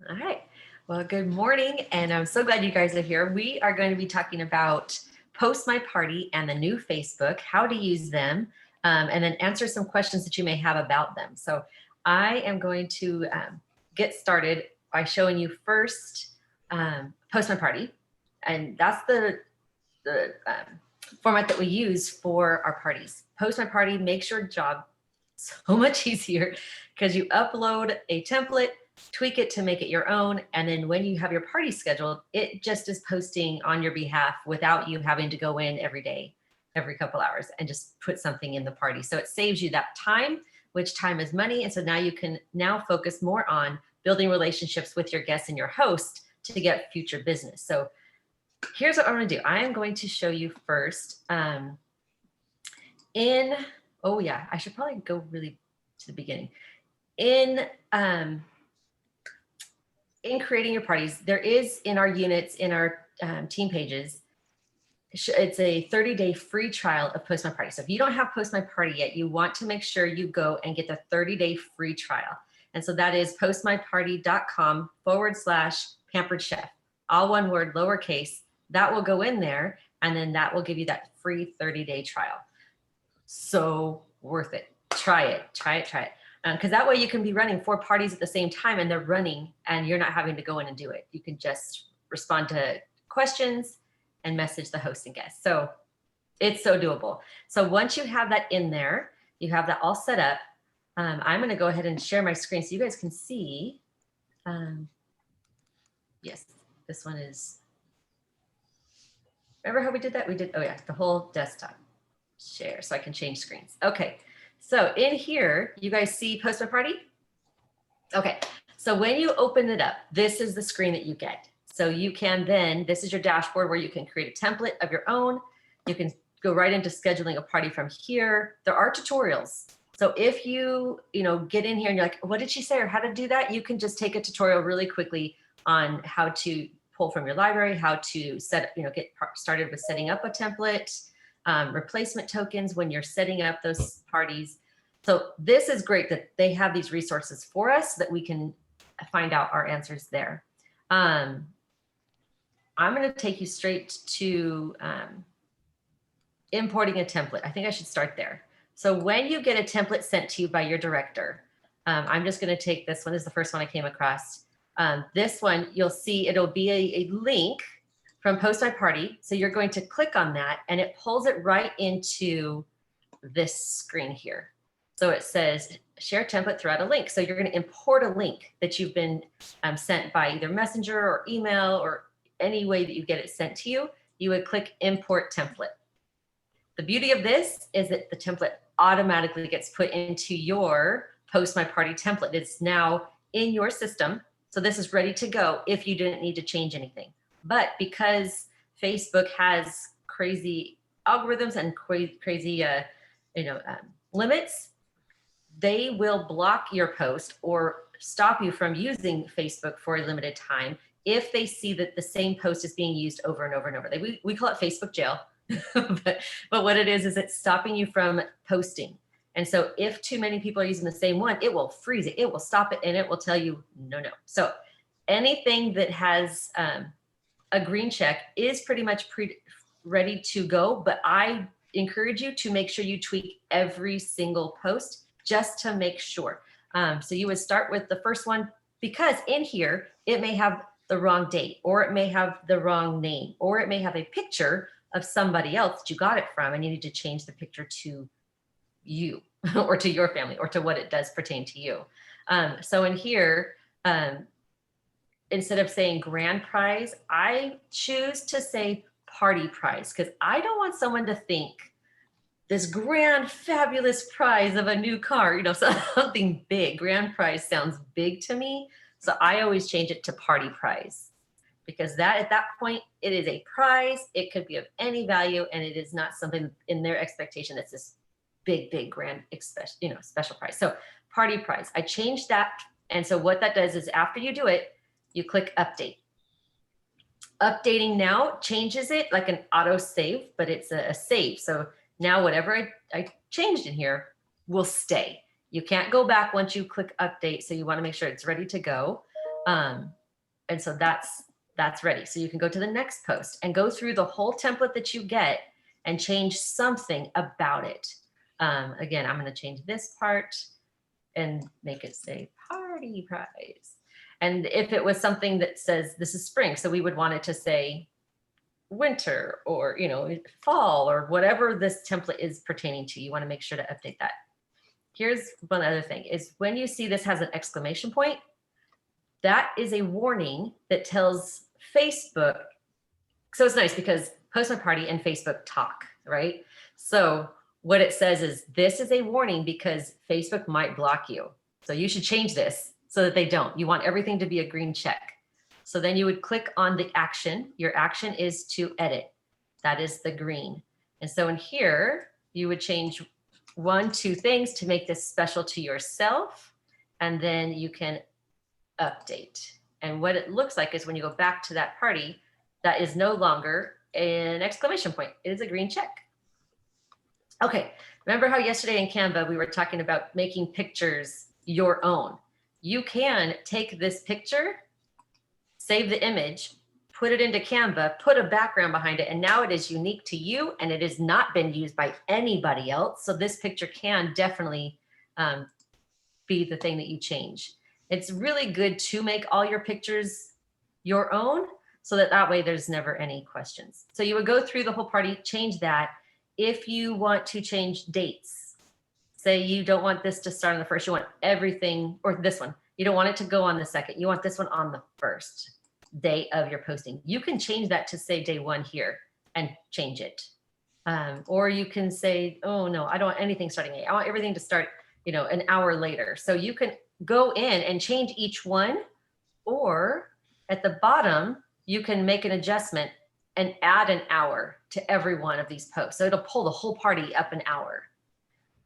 All right. Well, good morning, and I'm so glad you guys are here. We are going to be talking about Post My Party and the new Facebook, how to use them, and then answer some questions that you may have about them. So I am going to get started by showing you first Post My Party, and that's the format that we use for our parties. Post My Party makes your job so much easier because you upload a template, tweak it to make it your own, and then when you have your party scheduled, it just is posting on your behalf without you having to go in every day, every couple hours, and just put something in the party. So it saves you that time, which time is money. And so now you can now focus more on building relationships with your guests and your host to get future business. So here's what I'm going to do. I am going to show you first oh yeah, I should probably go really to the beginning. In creating your parties, there is in our units, in our team pages, it's a 30-day free trial of Post My Party. So if you don't have Post My Party yet, you want to make sure you go and get the 30-day free trial. And so that is postmyparty.com/pampered chef, all one word, lowercase. That will go in there, and then that will give you that free 30-day trial. So worth it. Try it. Because that way you can be running 4 parties at the same time and they're running and you're not having to go in and do it. You can just respond to questions and message the host and guests. So it's so doable. So once you have that in there, you have that all set up. I'm going to go ahead and share my screen so you guys can see. Yes, this one is. Remember how we did that? We did, oh yeah, the whole desktop share so I can change screens. Okay. So in here, you guys see Post My Party? Okay, so when you open it up, this is the screen that you get. So you can then, this is your dashboard where you can create a template of your own. You can go right into scheduling a party from here. There are tutorials. So if you get in here and you're like, what did she say or how to do that? You can just take a tutorial really quickly on how to pull from your library, how to set, get started with setting up a template, replacement tokens when you're setting up those parties. So this is great that they have these resources for us that we can find out our answers there. I'm going to take you straight to importing a template. I think I should start there. So when you get a template sent to you by your director, I'm just going to take this one. This is the first one I came across. This one, you'll see it'll be a link from Post My Party. So you're going to click on that and it pulls it right into this screen here. So it says share template throughout a link. So you're going to import a link that you've been sent by either messenger or email or any way that you get it sent to you. You would click import template. The beauty of this is that the template automatically gets put into your Post My Party template. It's now in your system. So this is ready to go if you didn't need to change anything. But because Facebook has crazy algorithms and crazy limits, they will block your post or stop you from using Facebook for a limited time if they see that the same post is being used over and over and over. We call it Facebook jail, but what it is it's stopping you from posting. And so if too many people are using the same one, it will freeze it, it will stop it, and it will tell you no. So anything that has a green check is pretty much ready to go, but I encourage you to make sure you tweak every single post just to make sure. So you would start with the first one because in here, it may have the wrong date, or it may have the wrong name, or it may have a picture of somebody else that you got it from and you need to change the picture to you or to your family or to what it does pertain to you. So in here, instead of saying grand prize, I choose to say party prize because I don't want someone to think this grand, fabulous prize of a new car, something big. Grand prize sounds big to me. So I always change it to party prize because at that point, it is a prize. It could be of any value and it is not something in their expectation that's this big, grand, special prize. So party prize, I changed that. And so what that does is after you do it, you click update. Updating now changes it like an auto save, but it's a save. So now whatever I changed in here will stay. You can't go back once you click update. So you want to make sure it's ready to go. And so that's ready. So you can go to the next post and go through the whole template that you get and change something about it. Again, I'm going to change this part and make it say party prize. And if it was something that says this is spring, so we would want it to say winter or, you know, fall or whatever this template is pertaining to. You want to make sure to update that. Here's one other thing is when you see this has an exclamation point, that is a warning that tells Facebook. So it's nice because PostmyParty and Facebook talk, right? So what it says is this is a warning because Facebook might block you. So you should change this so that they don't. You want everything to be a green check. So then you would click on the action. Your action is to edit. That is the green. And so in here, you would change 1, 2 things to make this special to yourself. And then you can update. And what it looks like is when you go back to that party, that is no longer an exclamation point. It is a green check. Okay, remember how yesterday in Canva, we were talking about making pictures your own. You can take this picture, save the image, put it into Canva, put a background behind it, and now it is unique to you and it has not been used by anybody else. So this picture can definitely be the thing that you change. It's really good to make all your pictures your own so that way there's never any questions. So you would go through the whole party, change that. If you want to change dates, say you don't want this to start on the 1st, you want everything, or this one, you don't want it to go on the 2nd, you want this one on the 1st day of your posting. You can change that to say day 1 here and change it. Or you can say, oh no, I don't want anything starting 8. I want everything to start, you know, an hour later. So you can go in and change each one, or at the bottom, you can make an adjustment and add an hour to every one of these posts. So it'll pull the whole party up an hour.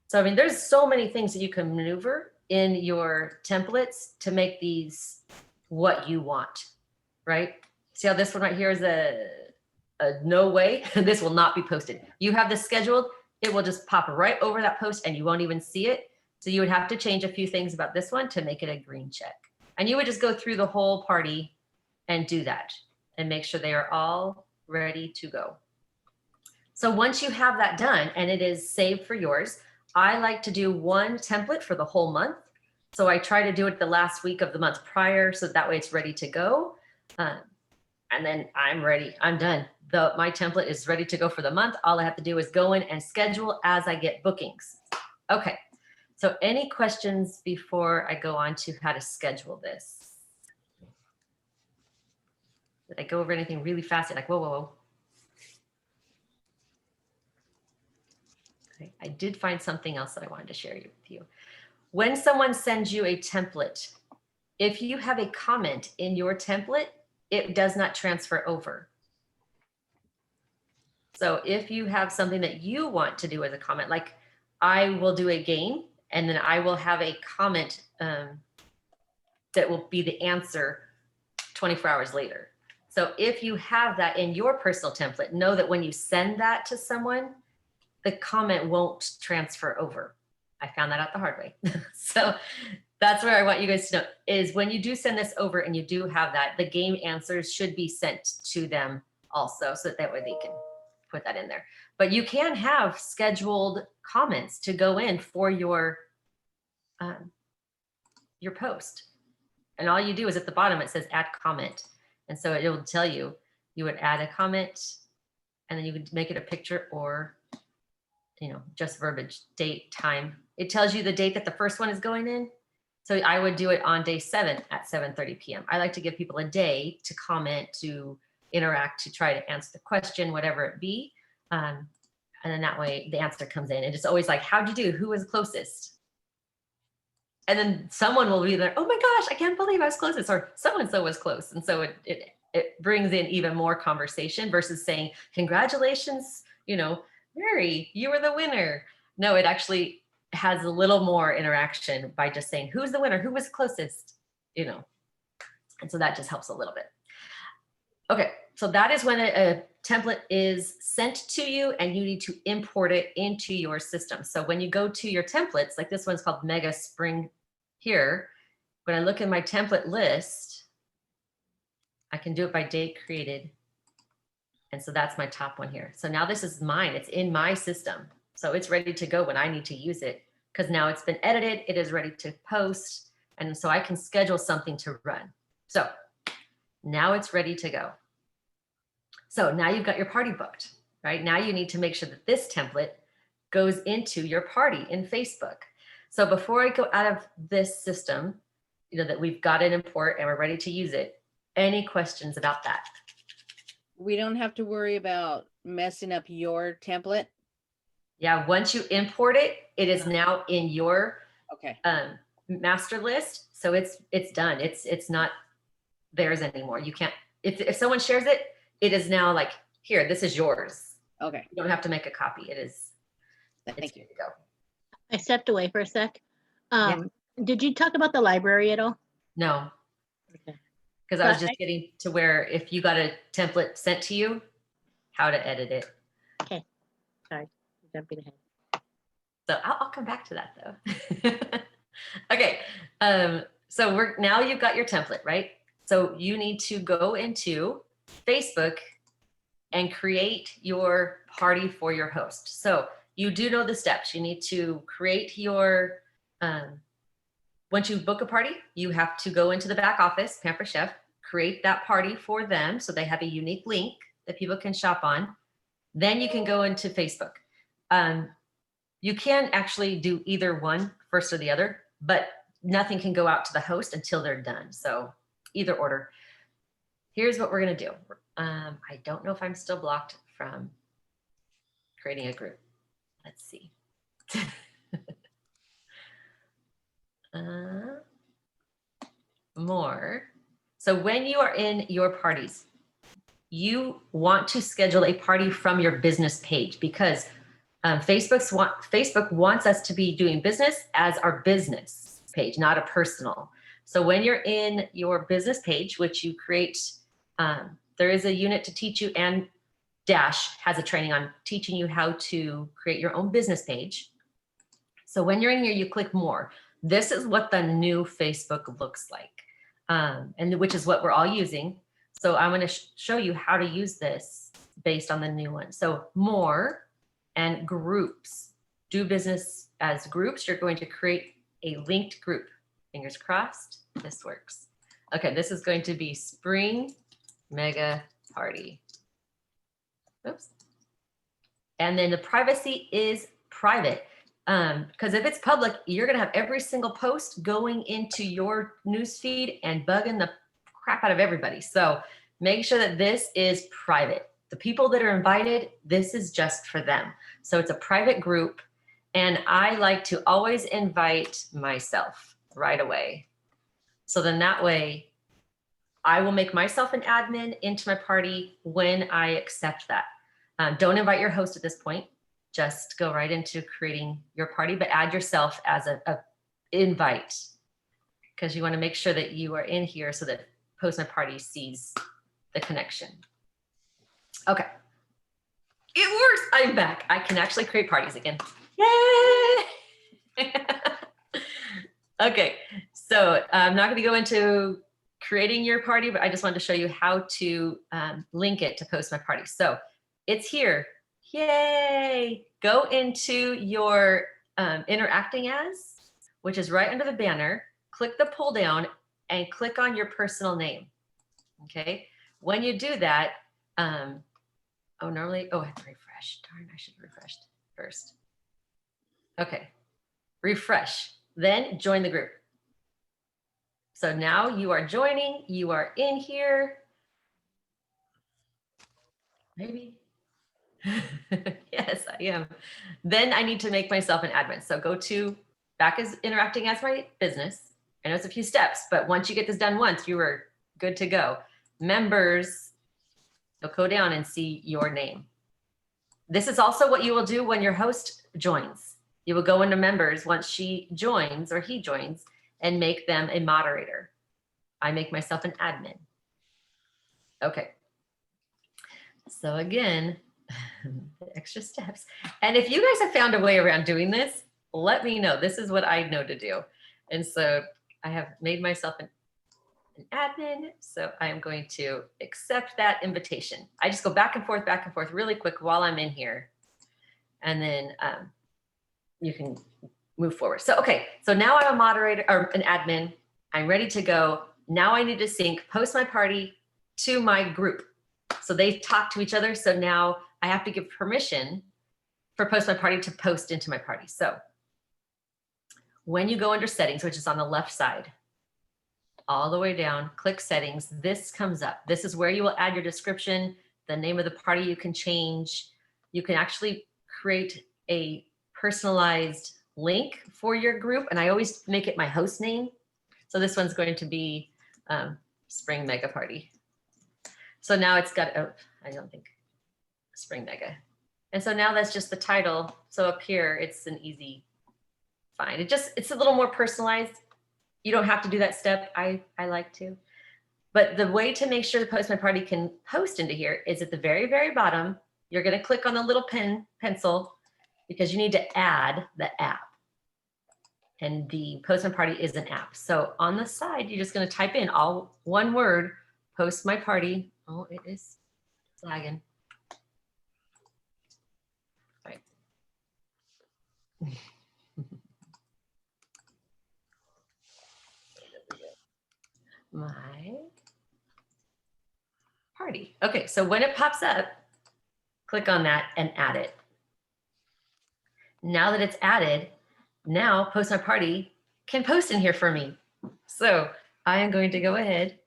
So, I mean, there's so many things that you can maneuver in your templates to make these what you want, right? See how this one right here is a no way, this will not be posted. You have this scheduled, it will just pop right over that post and you won't even see it. So you would have to change a few things about this one to make it a green check. And you would just go through the whole party and do that and make sure they are all ready to go. So once you have that done and it is saved for yours, I like to do one template for the whole month. So I try to do it the last week of the month prior, so that way it's ready to go. And then I'm ready, I'm done. My template is ready to go for the month. All I have to do is go in and schedule as I get bookings. Okay, so any questions before I go on to how to schedule this? Did I go over anything really fast? Like, whoa, whoa, whoa. Okay. I did find something else that I wanted to share with you. When someone sends you a template, if you have a comment in your template, it does not transfer over. So if you have something that you want to do as a comment, like I will do a game and then I will have a comment that will be the answer 24 hours later. So if you have that in your personal template, know that when you send that to someone, the comment won't transfer over. I found that out the hard way. So that's where I want you guys to know is when you do send this over and you do have that, the game answers should be sent to them also, so that way they can put that in there. But you can have scheduled comments to go in for your post. And all you do is at the bottom, it says add comment. And so it will tell you, you would add a comment and then you would make it a picture or, you know, just verbiage, date, time. It tells you the date that the first one is going in. So I would do it on day 7 at 7:30 p.m. I like to give people a day to comment, to interact, to try to answer the question, whatever it be. And then that way the answer comes in. And it's always like, how'd you do? Who was closest? And then someone will be there, oh my gosh, I can't believe I was closest, or so-and-so was close. And so it brings in even more conversation versus saying, congratulations, you know, Mary, you were the winner. No, it actually has a little more interaction by just saying, who's the winner? Who was closest? You know, and so that just helps a little bit. Okay, so that is when a template is sent to you and you need to import it into your system. So when you go to your templates, like this one's called Mega Spring here, when I look in my template list, I can do it by date created. And so that's my top one here. So now this is mine. It's in my system. So it's ready to go when I need to use it because now it's been edited. It is ready to post. And so I can schedule something to run. So now it's ready to go. So now you've got your party booked, right? Now you need to make sure that this template goes into your party in Facebook. So before I go out of this system, you know, that we've got it import and we're ready to use it, any questions about that? We don't have to worry about messing up your template. Yeah, once you import it, it is now in your Okay. master list. So it's done. It's not theirs anymore. You can't, if someone shares it, it is now like, here, this is yours. Okay. You don't have to make a copy. It is, Thank it's you. good to go. I stepped away for a sec. Yeah. Did you talk about the library at all? No, Okay. because I was just getting to where if you got a template sent to you, how to edit it. Okay. Sorry, jumping ahead. So I'll come back to that though. Okay. So now you've got your template, right? So you need to go into Facebook and create your party for your host. So you do know the steps. You need to create your, once you book a party, you have to go into the back office, Pamper Chef, create that party for them. So they have a unique link that people can shop on. Then you can go into Facebook. You can actually do either one, first or the other, but nothing can go out to the host until they're done. So either order. Here's what we're going to do. I don't know if I'm still blocked from creating a group. Let's see. More. So when you are in your parties, you want to schedule a party from your business page because Facebook wants us to be doing business as our business page, not a personal. So when you're in your business page, which you create, there is a unit to teach you, and Dash has a training on teaching you how to create your own business page. So when you're in here, you click more. This is what the new Facebook looks like, and which is what we're all using. So I'm going to show you how to use this based on the new one. So more and groups. Do business as groups. You're going to create a linked group. Fingers crossed, this works. Okay, this is going to be Spring Mega Party. Oops. And then the privacy is private. Because if it's public, you're going to have every single post going into your newsfeed and bugging the crap out of everybody. So make sure that this is private. The people that are invited, this is just for them. So it's a private group. And I like to always invite myself right away. So then that way, I will make myself an admin into my party when I accept that. Don't invite your host at this point. Just go right into creating your party, but add yourself as a invite because you want to make sure that you are in here so that PostmyParty sees the connection. Okay. It works. I'm back. I can actually create parties again. Yay! Okay. So I'm not going to go into creating your party, but I just wanted to show you how to link it to PostmyParty. So it's here. Yay! Go into your interacting as, which is right under the banner. Click the pull down and click on your personal name. Okay. When you do that, I have to refresh. Darn, I should have refreshed first. Okay. Refresh. Then join the group. So now you are joining. You are in here. Maybe. Yes, I am. Then I need to make myself an admin. So go to back as interacting as my business. I know it's a few steps, but once you get this done once, you are good to go. Members, you'll go down and see your name. This is also what you will do when your host joins. You will go into members once she joins or he joins and make them a moderator. I make myself an admin. Okay. So again, the extra steps. And if you guys have found a way around doing this, let me know. This is what I know to do. And so I have made myself an an admin. So I'm going to accept that invitation. I just go back and forth really quick while I'm in here. And then you can move forward. So, okay, so now I'm a moderator or an admin. I'm ready to go. Now I need to sync PostmyParty to my group. So they talk to each other. So now I have to give permission for PostmyParty to post into my party. So when you go under settings, which is on the left side, all the way down, click settings, this comes up. This is where you will add your description, the name of the party you can change. You can actually create a personalized link for your group. And I always make it my host name. So this one's going to be Spring Mega Party. So now it's got, oh, I don't think, Spring Mega. And so now that's just the title. So up here, it's an easy find. It's a little more personalized. You don't have to do that step. I like to. But the way to make sure the PostmyParty can post into here is at the very, very bottom. You're going to click on the little pencil because you need to add the app. And the PostmyParty is an app. So on the side, you're just going to type in all one word, PostmyParty. Oh, it is lagging. Right. My party. Okay, so when it pops up, click on that and add it. Now that it's added, now PostmyParty can post in here for me. So I am going to go ahead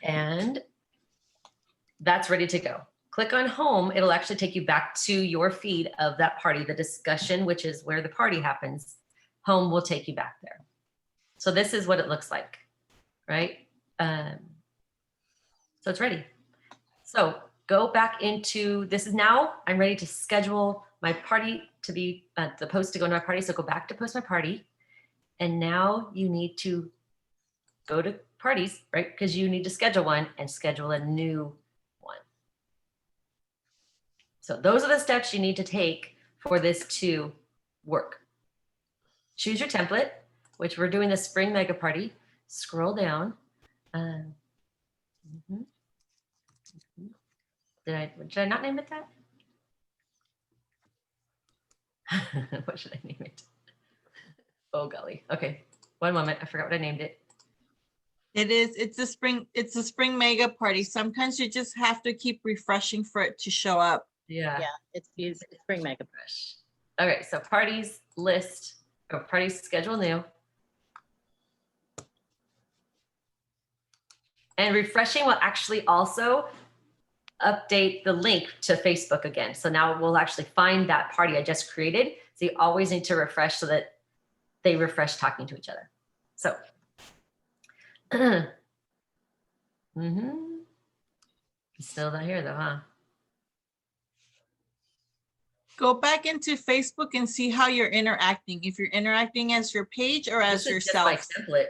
and that's ready to go. Click on home. It'll actually take you back to your feed of that party, the discussion, which is where the party happens. Home will take you back there. So this is what it looks like, right? So it's ready. So go back into, this is now, I'm ready to schedule my party to be, the post to go into my party. So go back to PostmyParty. And now you need to go to parties, right? Because you need to schedule one and schedule a new one. So those are the steps you need to take for this to work. Choose your template, which we're doing the Spring Mega Party. Scroll down. Did I not name it that? What should I name it? Oh golly. Okay. One moment. I forgot what I named it. It's a spring mega party. Sometimes you just have to keep refreshing for it to show up. Yeah. Yeah, it's Spring Mega. Fresh. Okay. So parties list or parties schedule new. And refreshing will actually also update the link to Facebook again. So now we'll actually find that party I just created. So you always need to refresh so that they refresh talking to each other. So, still not here though, huh? Go back into Facebook and see how you're interacting. If you're interacting as your page or as This is just yourself. my template.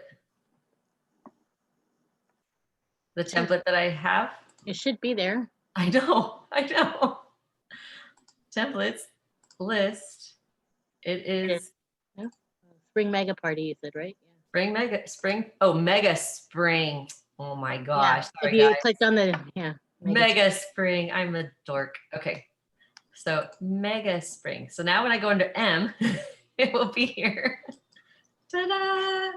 The template that I have. It should be there. I know. Templates, list. It is Spring Mega Party, you said, right? Mega Spring. Oh my gosh. If Sorry, you guys. clicked on the, Mega Spring. I'm a dork. Okay. So Mega Spring. So now when I go under M, it will be here. Ta-da!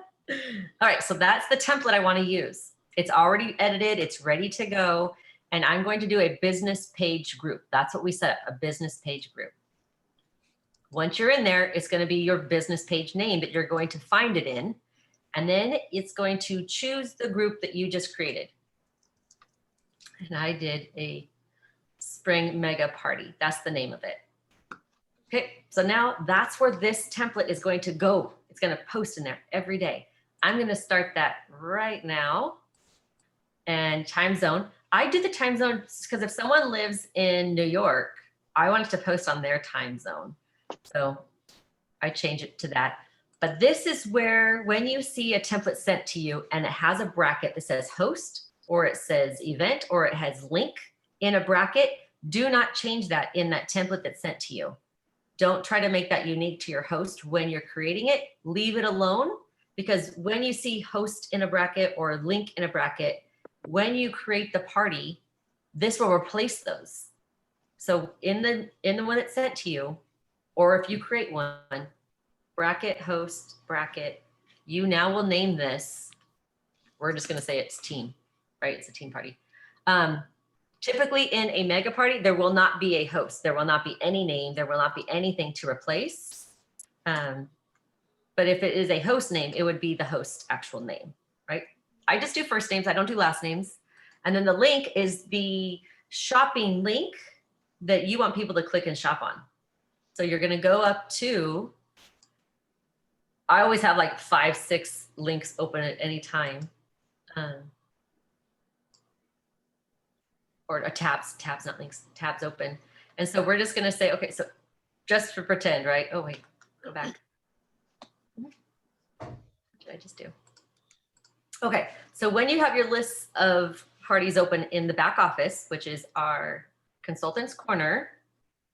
All right. So that's the template I want to use. It's already edited. It's ready to go. And I'm going to do a business page group. That's what we set up, a business page group. Once you're in there, it's going to be your business page name that you're going to find it in. And then it's going to choose the group that you just created. And I did a Spring Mega Party. That's the name of it. Okay, so now that's where this template is going to go. It's going to post in there every day. I'm going to start that right now. And time zone. I do the time zone because if someone lives in New York, I want it to post on their time zone. So I change it to that. But this is where when you see a template sent to you and it has a bracket that says host or it says event or it has link in a bracket, do not change that in that template that's sent to you. Don't try to make that unique to your host when you're creating it. Leave it alone because when you see host in a bracket or link in a bracket, when you create the party, this will replace those. So in the one that's sent to you, or if you create one, bracket, host, bracket, you now will name this. We're just going to say it's team, right? It's a team party. Typically in a mega party, there will not be a host. There will not be any name. There will not be anything to replace. But if it is a host name, it would be the host actual name, right? I just do first names. I don't do last names. And then the link is the shopping link that you want people to click and shop on. So you're going to go up to, I always have like 5, 6 links open at any time. Or tabs, not links, tabs open. And so we're just going to say, okay, so just for pretend, right? Oh, wait, go back. What did I just do? Okay, so when you have your lists of parties open in the back office, which is our consultants corner,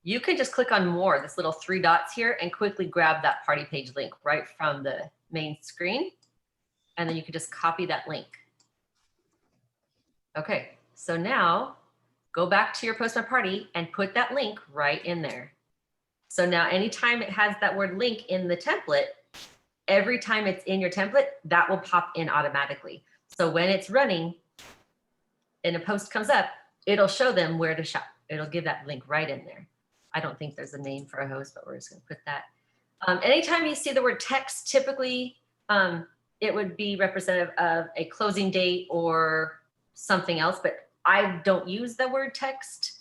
you can just click on more, this little 3 dots here, and quickly grab that party page link right from the main screen. And then you can just copy that link. Okay, so now go back to your PostmyParty and put that link right in there. So now anytime it has that word link in the template, every time it's in your template, that will pop in automatically. So when it's running and a post comes up, it'll show them where to shop. It'll give that link right in there. I don't think there's a name for a host, but we're just gonna put that. Anytime you see the word text, typically it would be representative of a closing date or something else, but I don't use the word text,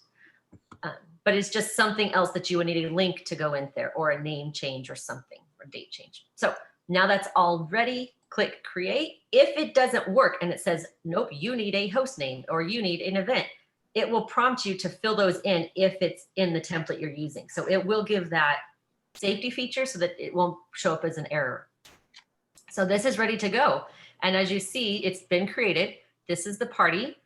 but it's just something else that you would need a link to go in there, or a name change or something, or date change. So now that's all ready. Click create. If it doesn't work and it says, nope, you need a host name or you need an event, it will prompt you to fill those in if it's in the template you're using. So it will give that safety feature so that it won't show up as an error. So this is ready to go. And as you see, it's been created. This is the party.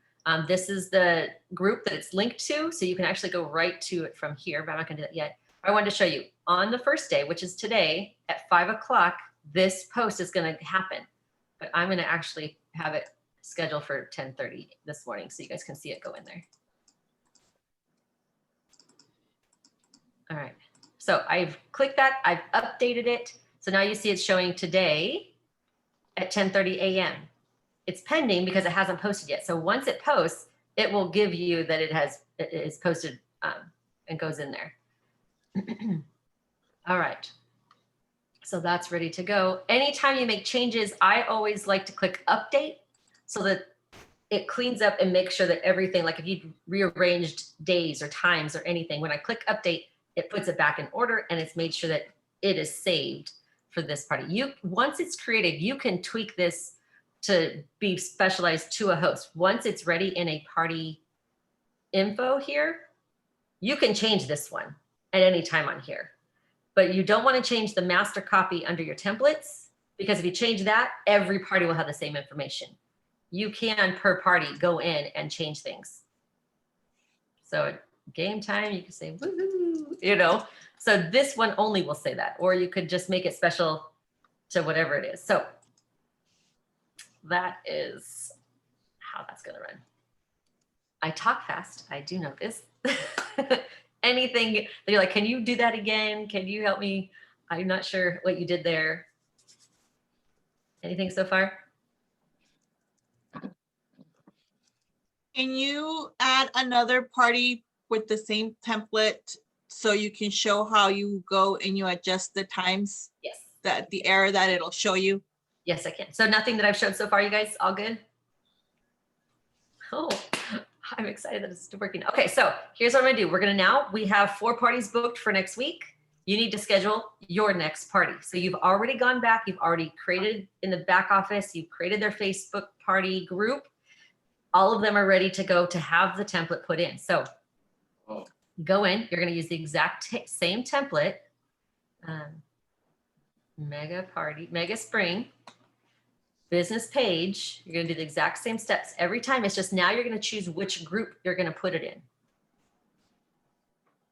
This is the group that it's linked to. So you can actually go right to it from here, but I'm not gonna do that yet. I wanted to show you on the first day, which is today at 5 o'clock, this post is gonna happen, but I'm gonna actually have it scheduled for 10:30 this morning so you guys can see it go in there. All right, so I've clicked that, I've updated it. So now you see it's showing today at 10:30 a.m. It's pending because it hasn't posted yet. So once it posts, it will give you that it is posted and goes in there. All right. So that's ready to go. Anytime you make changes, I always like to click update so that it cleans up and makes sure that everything, like if you rearranged days or times or anything, when I click update, it puts it back in order and it's made sure that it is saved for this party. Once it's created, you can tweak this to be specialized to a host. Once it's ready in a party info here, you can change this one at any time on here. But you don't want to change the master copy under your templates, because if you change that, every party will have the same information. You can, per party, go in and change things. So at game time, you can say, woohoo, you know. So this one only will say that, or you could just make it special to whatever it is. So that is how that's going to run. I talk fast. I do know this. Anything that you're like, can you do that again? Can you help me? I'm not sure what you did there. Anything so far? Can you add another party with the same template so you can show how you go and you adjust the times? Yes. That the error that it'll show you? Yes, I can. So nothing that I've showed so far, you guys, all good? Oh, I'm excited that it's working. Okay, so here's what I'm gonna do. We have 4 parties booked for next week. You need to schedule your next party. So you've already gone back, you've already created in the back office, you've created their Facebook party group. All of them are ready to go to have the template put in. So go in, you're gonna use the exact same template. Mega party, mega spring, business page. You're gonna do the exact same steps every time. It's just now you're gonna choose which group you're gonna put it in.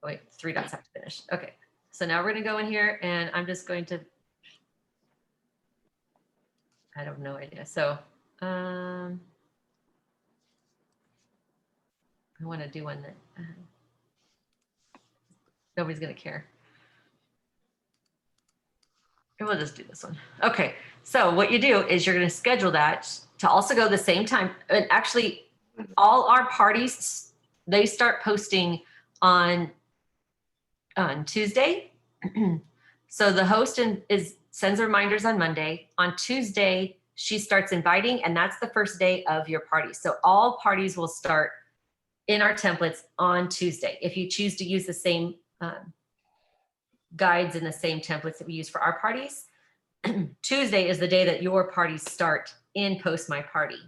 Oh, wait, 3 dots have to finish. Okay, so now we're gonna go in here and I'm just going to I have no idea. So I want to do one that nobody's going to care. And we'll just do this one. Okay. So what you do is you're going to schedule that to also go the same time. And actually, all our parties, they start posting on Tuesday. So the host sends reminders on Monday. On Tuesday, she starts inviting, and that's the first day of your party. So all parties will start in our templates on Tuesday. If you choose to use the same guides and the same templates that we use for our parties, Tuesday is the day that your parties start in PostmyParty,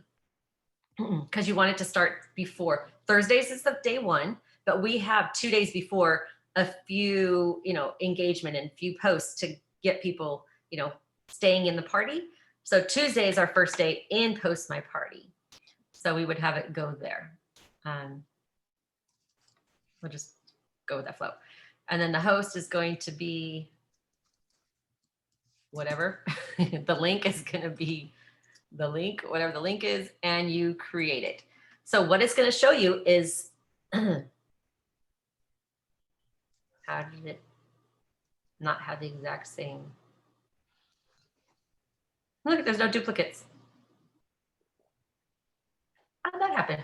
because you want it to start before. Thursdays is the day one, but we have 2 days before a few, engagement and few posts to get people, staying in the party. So Tuesday is our first day in PostmyParty. So we would have it go there. We'll just go with that flow. And then the host is going to be whatever. The link is going to be the link, whatever the link is, and you create it. So what it's going to show you is how did it not have the exact same? Look, there's no duplicates. How did that happen?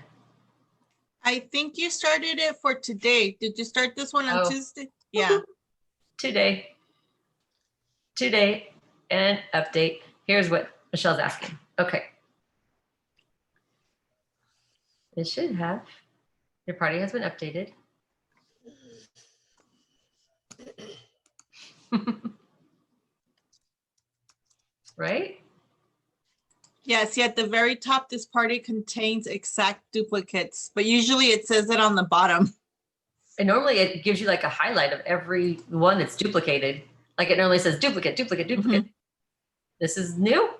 I think you started it for today. Did you start this one on Oh. Tuesday? Yeah. Today and update. Here's what Michelle's asking. Okay. It should have. Your party has been updated. Right? Yes, at the very top, this party contains exact duplicates, but usually it says it on the bottom. And normally it gives you like a highlight of every one that's duplicated. Like it normally says duplicate, duplicate, duplicate. This is new.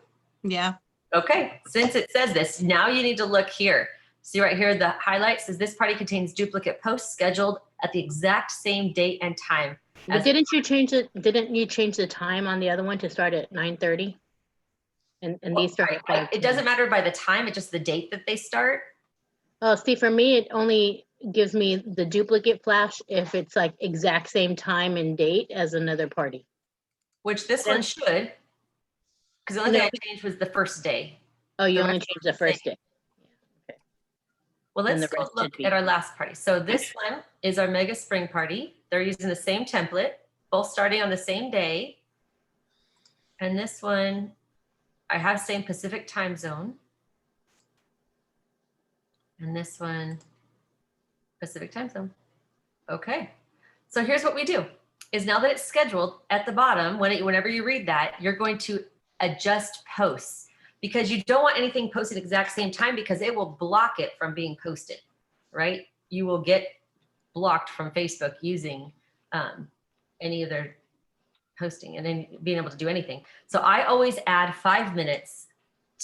Yeah. Okay, since it says this, now you need to look here. See right here, the highlight says this party contains duplicate posts scheduled at the exact same date and time. But didn't you change the time on the other one to start at 9:30? And these start at 5:10. It doesn't matter by the time, it's just the date that they start. Oh, see, for me, it only gives me the duplicate flash if it's like exact same time and date as another party. Which this one should, because the only thing I changed was the first day. Oh, you The only rest changed are the the first same. day. Well, And let's the go rest look should be- at our last party. So this one is our mega spring party. They're using the same template, both starting on the same day. And this one, I have same Pacific time zone. And this one, Pacific time zone. Okay. So here's what we do is now that it's scheduled at the bottom, whenever you read that, you're going to adjust posts because you don't want anything posted exact same time because it will block it from being posted, right? You will get blocked from Facebook using any of their posting and then being able to do anything. So I always add 5 minutes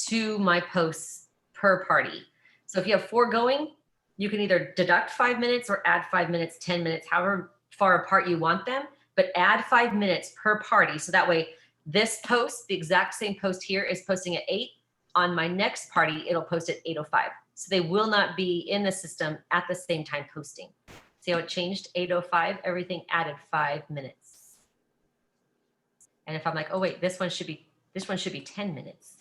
to my posts per party. So if you have 4 going, you can either deduct 5 minutes or add 5 minutes, 10 minutes, however far apart you want them, but add 5 minutes per party. So that way this post, the exact same post here is posting at 8. On my next party, it'll post at 8:05. So they will not be in the system at the same time posting. See how it changed 8:05, everything added 5 minutes. And if I'm like, oh wait, this one should be 10 minutes.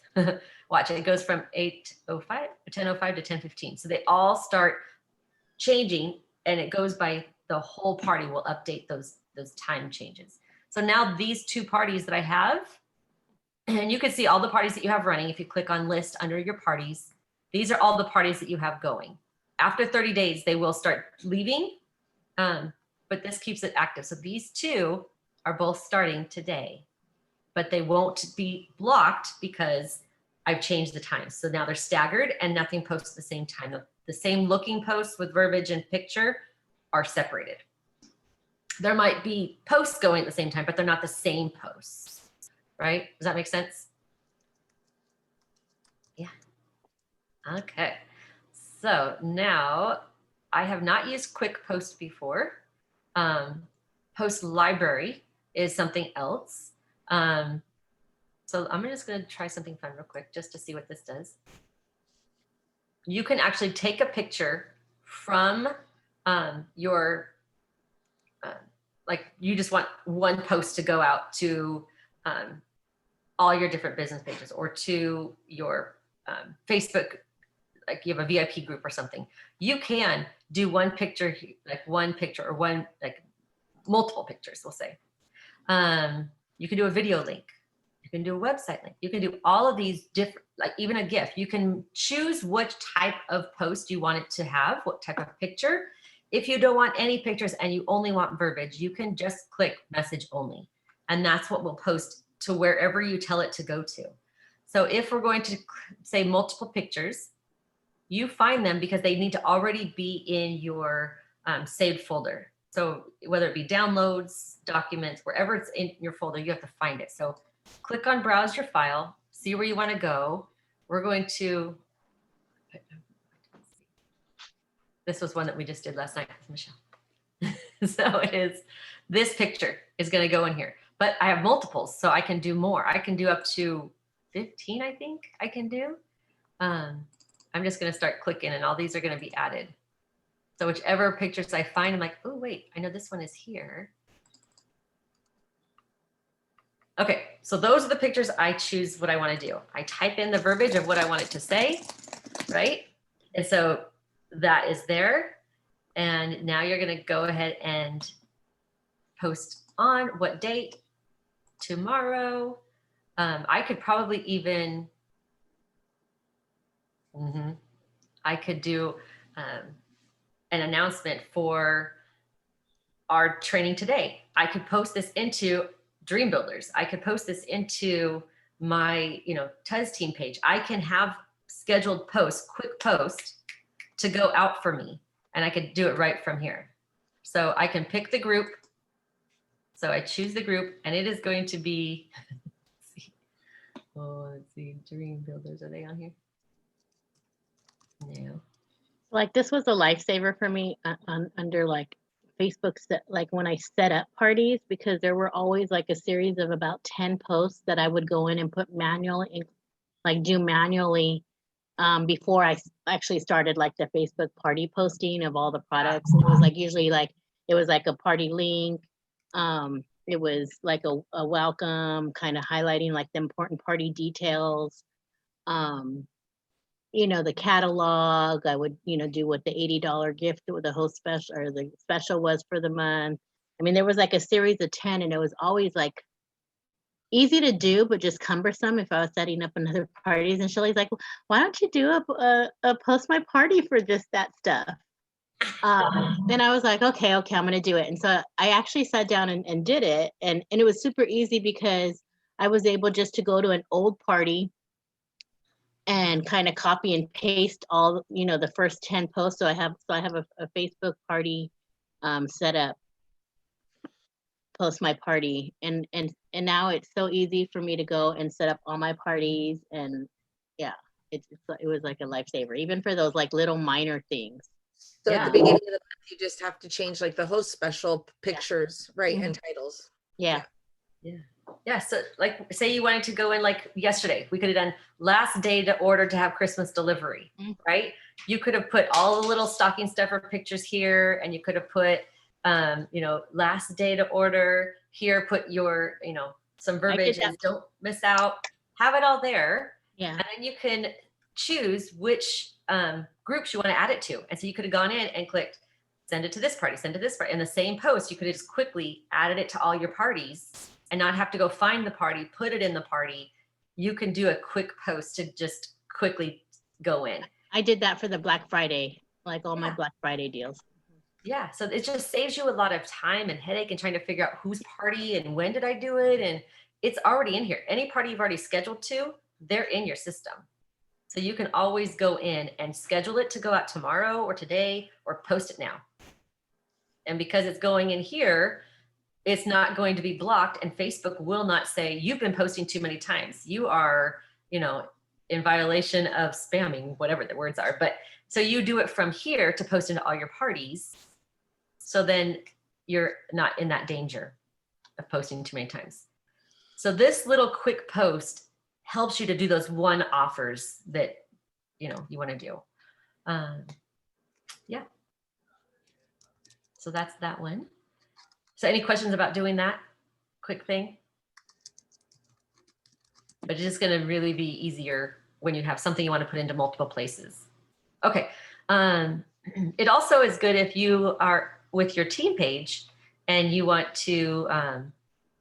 Watch, it goes from 8:05 or 10:05 to 10:15. So they all start changing and it goes by the whole party will update those time changes. So now these 2 parties that I have, and you can see all the parties that you have running. If you click on list under your parties, these are all the parties that you have going. After 30 days, they will start leaving, but this keeps it active. So these 2 are both starting today, but they won't be blocked because I've changed the time. So now they're staggered and nothing posts at the same time. The same looking posts with verbiage and picture are separated. There might be posts going at the same time, but they're not the same posts, right? Does that make sense? Yeah. Okay. So now I have not used quick post before. Post library is something else. So So I'm just going to try something fun real quick just to see what this does. You can actually take a picture from your, like you just want one post to go out to all your different business pages or to your Facebook, like you have a VIP group or something. You can do one picture, like one picture or one, like multiple pictures, we'll say. You can do a video link. You can do a website link. You can do all of these different, like even a GIF. You can choose which type of post you want it to have, what type of picture. If you don't want any pictures and you only want verbiage, you can just click message only. And that's what we'll post to wherever you tell it to go to. So if we're going to say multiple pictures, you find them because they need to already be in your saved folder. So whether it be downloads, documents, wherever it's in your folder, you have to find it. So click on browse your file, see where you want to go. We're going to, this was one that we just did last night with Michelle. So it is, this picture is going to go in here, but I have multiples, so I can do more. I can do up to 15, I think I can do. I'm just going to start clicking and all these are going to be added. So whichever pictures I find, I'm like, oh, wait, I know this one is here. Okay, so those are the pictures I choose what I want to do. I type in the verbiage of what I want it to say, right? And so that is there. And now you're going to go ahead and post on what date? Tomorrow. I could probably even, I could do an announcement for our training today. I could post this into Dream Builders. I could post this into my, Tuz team page. I can have scheduled posts, quick posts to go out for me. And I could do it right from here. So I can pick the group. So I choose the group and it is going to be, let's see, Dream Builders, are they on here? No. Like this was a lifesaver for me under like Facebook, like when I set up parties, because there were always like a series of about 10 posts that I would go in and put manually, like do manually before I actually started like the Facebook party posting of all the products. And it was like usually like, it was like a party link. It was like a welcome, kind of highlighting like the important party details. The catalog, I would, do what the $80 gift or the host special or the special was for the month. I mean, there was like a series of 10 and it was always like easy to do, but just cumbersome if I was setting up another parties. And Shelley's like, why don't you do a PostmyParty for just that stuff? And I was like, okay, I'm going to do it. And so I actually sat down and did it. And it was super easy because I was able just to go to an old party and kind of copy and paste all, the first 10 posts. So I have a Facebook party set up, PostmyParty, and now it's so easy for me to go and set up all my parties. And yeah, it was like a lifesaver, even for those like little minor things. So Yeah. at the beginning of the month, you just have to change like the host special pictures, right? And titles. Yeah. Yeah, so like say you wanted to go in like yesterday, we could have done last day to order to have Christmas delivery, right? You could have put all the little stocking stuffer pictures here and you could have put, last day to order here, put your, some verbiage and don't miss out, have it all there. Yeah. And then you can choose which groups you want to add it to. And so you could have gone in and clicked, send it to this party, send it to this party. In the same post, you could have just quickly added it to all your parties and not have to go find the party, put it in the party. You can do a quick post to just quickly go in. I did that for the Black Friday, like all my Black Friday deals. Yeah, so it just saves you a lot of time and headache and trying to figure out whose party and when did I do it. And it's already in here. Any party you've already scheduled to, they're in your system. So you can always go in and schedule it to go out tomorrow or today or post it now. And because it's going in here, it's not going to be blocked and Facebook will not say, you've been posting too many times. You are, in violation of spamming, whatever the words are. But so you do it from here to post into all your parties. So then you're not in that danger of posting too many times. So this little quick post helps you to do those one offers that, you want to do. Yeah. So that's that one. So any questions about doing that quick thing? But it's just going to really be easier when you have something you want to put into multiple places. Okay. It also is good if you are with your team page and you want to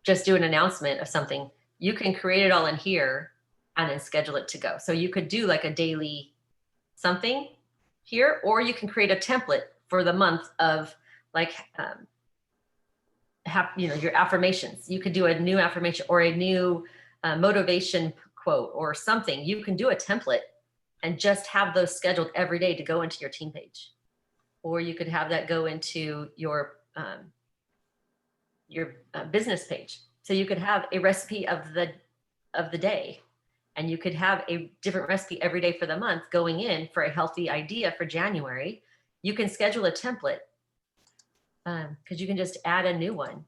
just do an announcement of something. You can create it all in here and then schedule it to go. So you could do like a daily something here, or you can create a template for the month of like, your affirmations. You could do a new affirmation or a new motivation quote or something. You can do a template and just have those scheduled every day to go into your team page. Or you could have that go into your business page. So you could have a recipe of the day, and you could have a different recipe every day for the month going in for a healthy idea for January. You can schedule a template because you can just add a new one,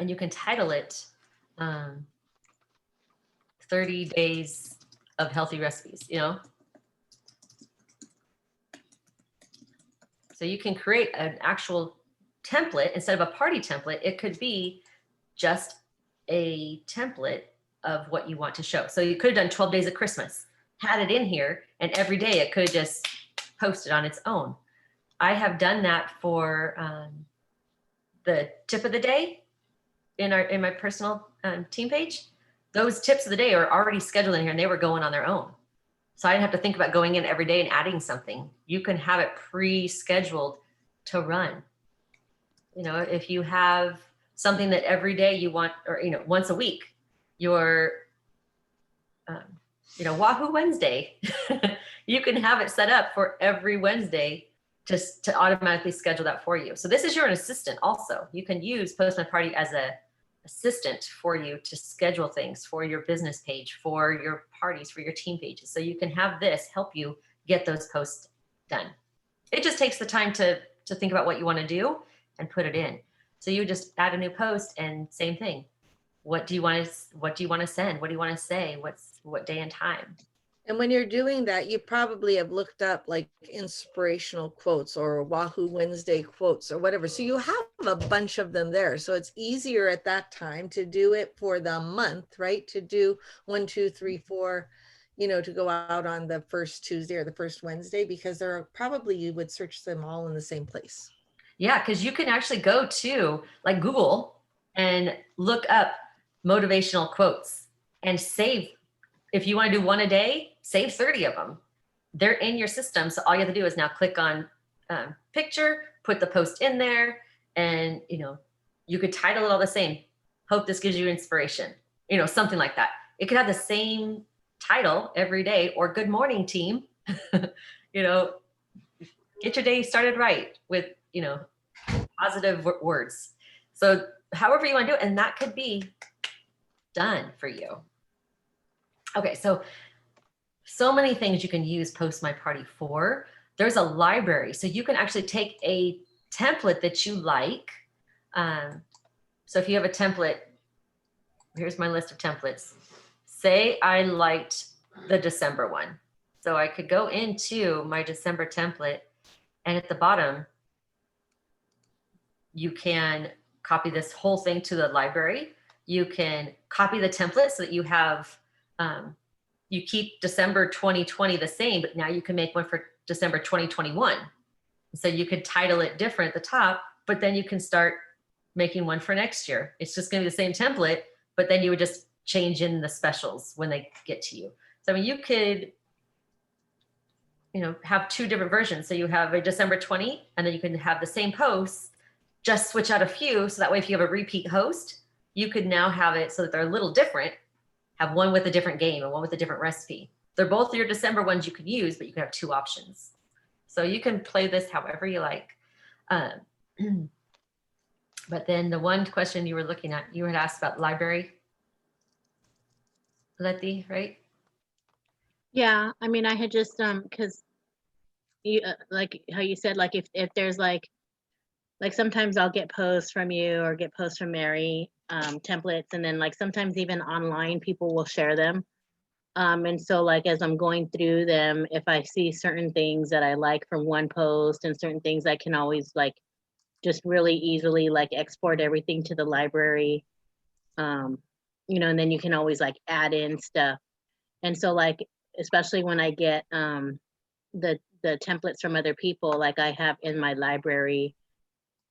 and you can title it 30 days of healthy recipes, So you can create an actual template instead of a party template. It could be just a template of what you want to show. So you could have done 12 days of Christmas, had it in here, and every day it could just post it on its own. I have done that for the tip of the day in my personal team page. Those tips of the day are already scheduled in here and they were going on their own. So I didn't have to think about going in every day and adding something. You can have it pre-scheduled to run. If you have something that every day you want, or, once a week, your, Wahoo Wednesday, you can have it set up for every Wednesday just to automatically schedule that for you. So this is your assistant also. You can use PostmyParty as a assistant for you to schedule things for your business page, for your parties, for your team pages. So you can have this help you get those posts done. It just takes the time to think about what you want to do and put it in. So you just add a new post and same thing. What do you want to send? What do you want to say? What day and time? And when you're doing that, you probably have looked up like inspirational quotes or Wahoo Wednesday quotes or whatever. So you have a bunch of them there. So it's easier at that time to do it for the month, right? To do 1, 2, 3, 4, to go out on the first Tuesday or the first Wednesday, because you would search them all in the same place. Yeah, because you can actually go to like Google and look up motivational quotes and save. If you want to do one a day, save 30 of them. They're in your system. So all you have to do is now click on picture, put the post in there, and you could title it all the same. Hope this gives you inspiration, something like that. It could have the same title every day, or good morning team. Get your day started right with, positive words. So however you want to do it, and that could be done for you. Okay, so many things you can use PostmyParty for. There's a library, so you can actually take a template that you like. So if you have a template, here's my list of templates. Say I liked the December one. So I could go into my December template, and at the bottom, you can copy this whole thing to the library. You can copy the template so that you have you keep December 2020 the same, but now you can make one for December 2021. So you could title it different at the top, but then you can start making one for next year. It's just going to be the same template, but then you would just change in the specials when they get to you. So you could, have 2 different versions. So you have a December 20, and then you can have the same posts, just switch out a few. So that way, if you have a repeat host, you could now have it so that they're a little different. Have one with a different game and one with a different recipe. They're both your December ones you could use, but you can have 2 options. So you can play this however you like. But then the one question you were looking at, you had asked about library, Letty, right? Yeah, I mean, I had just because you like how you said, like if there's like sometimes I'll get posts from you or get posts from Mary, templates, and then like sometimes even online people will share them. And so like as I'm going through them, if I see certain things that I like from one post and certain things, I can always like just really easily like export everything to the library. You know, and then you can always like add in stuff. And so like, especially when I get the templates from other people, like I have in my library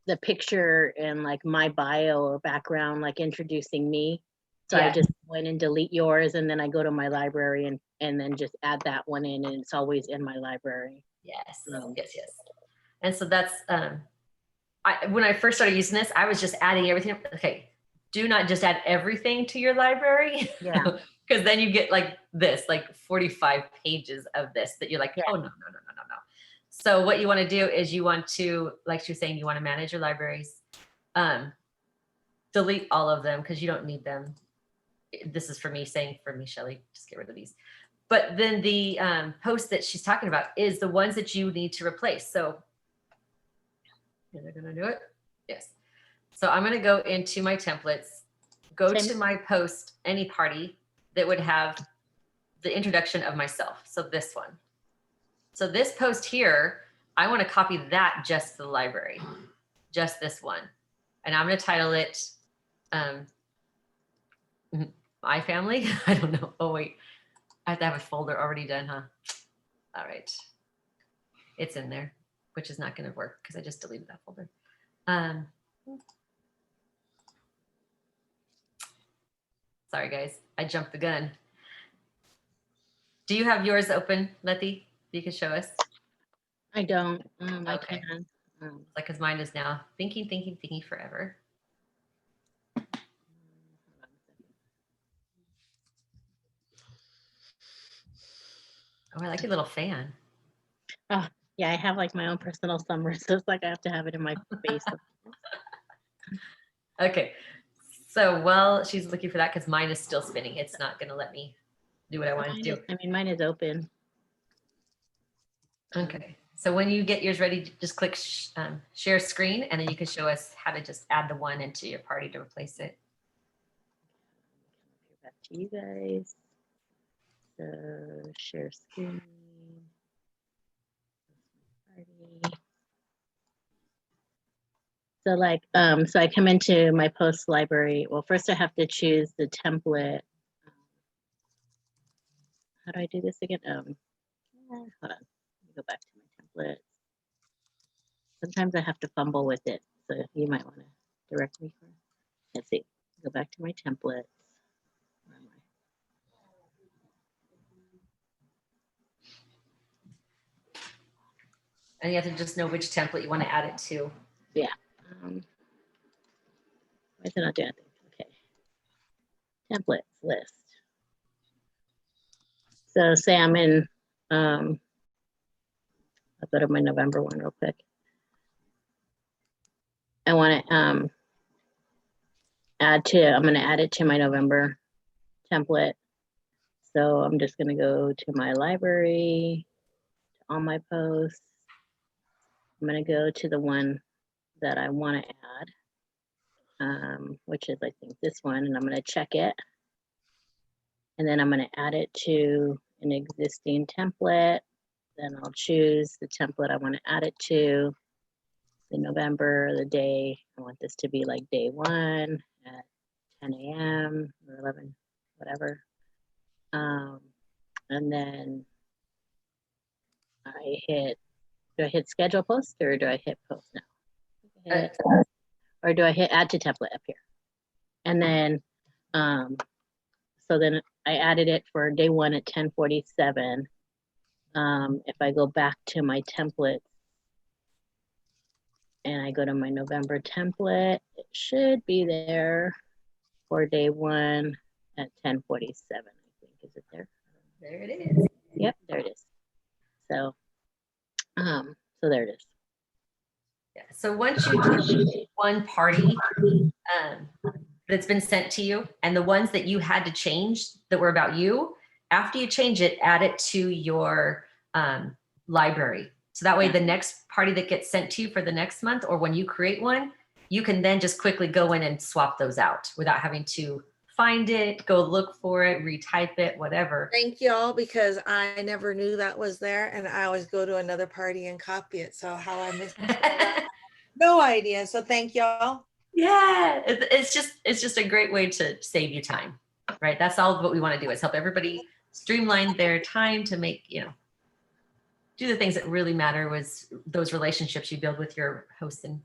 the picture and like my bio or background, like introducing me. So I Yeah. just went and delete yours, and then I go to my library and then just add that one in, and it's always in my library. Yes, Um, yes, yes. And so that's, when I first started using this, I was just adding everything. Okay, do not just add everything to your library. Yeah. Because then you get like this, like 45 pages of this that you're like, Yeah. oh, no. So what you want to do is you want to, like she was saying, you want to manage your libraries. Delete all of them because you don't need them. This is for me saying, for me, Sheli, just get rid of these. But then the post that she's talking about is the ones that you need to replace. So they're going to do it. Yes. So I'm going to go into my templates, go Same. to my post, any party that would have the introduction of myself. So this one. So this post here, I want to copy that just to the library, just this one. And I'm going to title it My Family. I don't know. Oh, wait. I have to have a folder already done, huh? All right. It's in there, which is not going to work because I just deleted that folder. Sorry, guys. I jumped the gun. Do you have yours open, Letty? You can show us. I don't. I Okay. can. Like, because mine is now thinking forever. Oh, I like your little fan. Yeah, I have like my own personal summer, so it's like I have to have it in my face. Okay. So while she's looking for that, because mine is still spinning, it's not going to let me do what I want to do. I mean, mine is open. Okay. So when you get yours ready, just click share screen, and then you can show us how to just add the one into your party to replace it. Back to you guys. So share screen. Party. So like, so I come into my post library. Well, first I have to choose the template. How do I do this again? Hold on. Let me go back to my template. Sometimes I have to fumble with it, so you might want to direct me. Let's see. Go back to my templates. Where am I? And you have to just know which template you want to add it to. Why is it not doing anything? Okay. Templates list. So say I'm in, I'll go to my November one real quick. I want to I'm going to add it to my November template. So I'm just going to go to my library, to all my posts. I'm going to go to the one that I want to add, which is, I think, this one, and I'm going to check it. And then I'm going to add it to an existing template. Then I'll choose the template I want to add it to, the November, the day. I want this to be like day 1 at 10 a.m. or 11, whatever. And then do I hit schedule post or do I hit post now? Or do I hit add to template up here? And then, so then I added it for day 1 at 10:47. If I go back to my template and I go to my November template, it should be there for day 1 at 10:47. I think, is it there? There it is. Yep, there it is. So, so there it is. Yeah. So once you do one party that's been sent to you, and the ones that you had to change that were about you, after you change it, add it to your library. So that way the next party that gets sent to you for the next month, or when you create one, you can then just quickly go in and swap those out without having to find it, go look for it, retype it, whatever. Thank y'all, because I never knew that was there, and I always go to another party and copy it. So how I missed that, no idea. So thank y'all. Yeah, it's just a great way to save you time, right? That's all what we want to do is help everybody streamline their time to make, do the things that really matter, was those relationships you build with your host and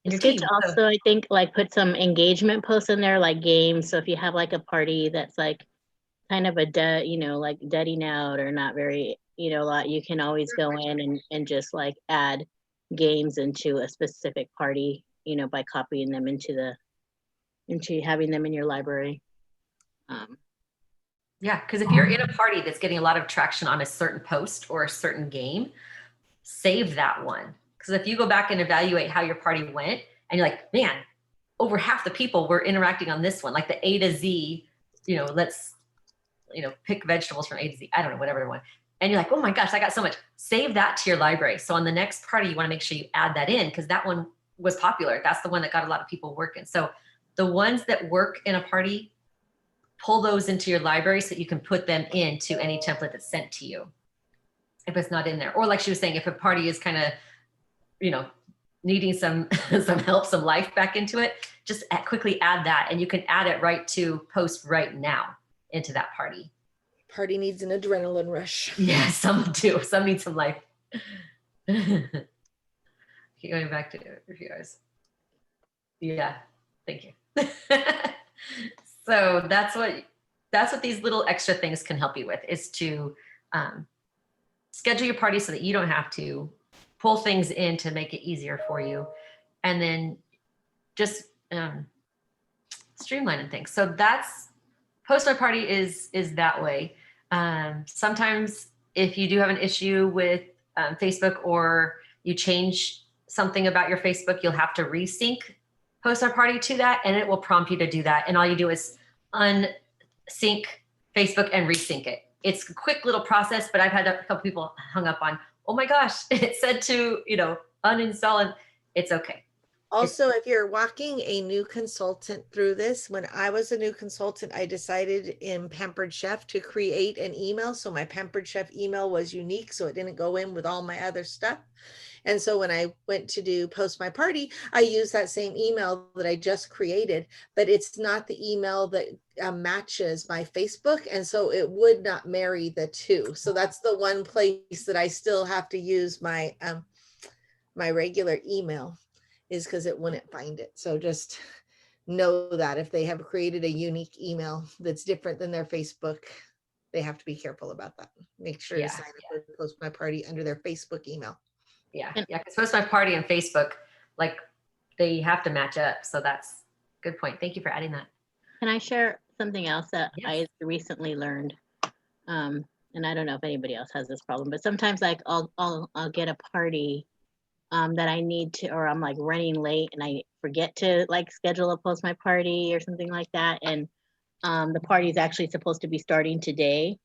your It's good team. to also, I think, like put some engagement posts in there, like games. So if you have like a party that's like kind of a like deading out or not very, a lot, you can always go in and just like add games into a specific party, by copying them into having them in your library. Yeah, because if you're in a party that's getting a lot of traction on a certain post or a certain game, save that one. Because if you go back and evaluate how your party went and you're like, man, over half the people were interacting on this one, like the A to Z, let's, pick vegetables from A to Z. I don't know, whatever one. And you're like, oh my gosh, I got so much. Save that to your library. So on the next party, you want to make sure you add that in because that one was popular. That's the one that got a lot of people working. So the ones that work in a party, pull those into your library so that you can put them into any template that's sent to you if it's not in there. Or like she was saying, if a party is kind of, needing some help, some life back into it, just quickly add that, and you can add it right to post right now into that party. Party needs an adrenaline rush. Yeah, some do. Some need some life. Keep going back to yours. Yeah, thank you. So that's what these little extra things can help you with, is to schedule your party so that you don't have to pull things in to make it easier for you, and then just streamlining things. So that's PostmyParty is that way. Sometimes if you do have an issue with Facebook, or you change something about your Facebook, you'll have to resync PostmyParty to that, and it will prompt you to do that. And all you do is unsync Facebook and resync it. It's a quick little process, but I've had a couple people hung up on, oh my gosh, it said to, uninstall, and it's okay. Also, if you're walking a new consultant through this, when I was a new consultant, I decided in Pampered Chef to create an email. So my Pampered Chef email was unique, so it didn't go in with all my other stuff. And so when I went to do PostmyParty, I used that same email that I just created, but it's not the email that matches my Facebook. And so it would not marry the two. So that's the one place that I still have to use my, my regular email, is because it wouldn't find it. So just know that if they have created a unique email that's different than their Facebook, they have to be careful about that. Make sure to sign up with PostmyParty under their Facebook email. Yeah, because PostmyParty and Facebook, like, they have to match up. So that's a good point. Thank you for adding that. Can I share something else that Yes. I recently learned? And I don't know if anybody else has this problem, but sometimes like I'll get a party that I need to, or I'm like running late and I forget to like schedule a PostmyParty or something like that. And the party is actually supposed to be starting today.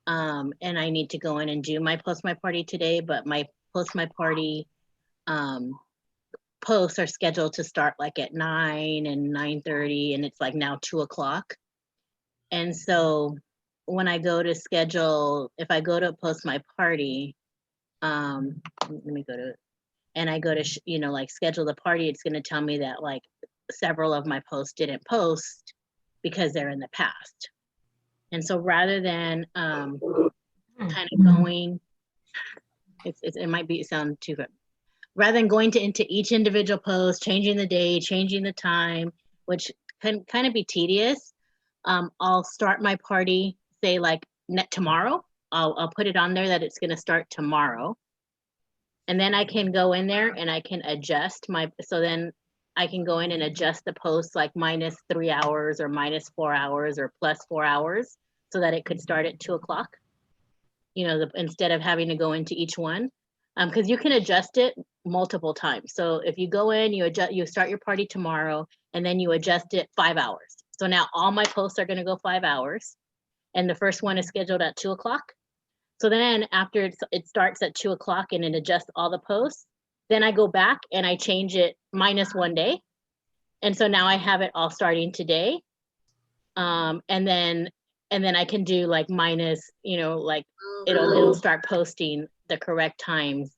And I need to go in and do my PostmyParty today, but my PostmyParty posts are scheduled to start like at 9 and 9:30, and it's like now 2 o'clock. And so when I go to schedule, if I go to PostmyParty, let me go to it, and I go to, like schedule the party, it's going to tell me that like several of my posts didn't post because they're in the past. And so rather than kind of going, it might sound too good. Rather than going into each individual post, changing the day, changing the time, which can kind of be tedious, I'll start my party, say like tomorrow. I'll put it on there that it's going to start tomorrow. And then I can go in there and I can adjust so then I can go in and adjust the post like -3 hours or -4 hours or +4 hours so that it could start at 2 o'clock. Instead of having to go into each one, because you can adjust it multiple times. So if you go in, you start your party tomorrow, and then you adjust it 5 hours. So now all my posts are going to go 5 hours, and the first one is scheduled at 2 o'clock. So then after it starts at 2 o'clock and it adjusts all the posts, then I go back and I change it minus 1 day. And so now I have it all starting today. And then I can do like minus, like it'll start posting the correct times.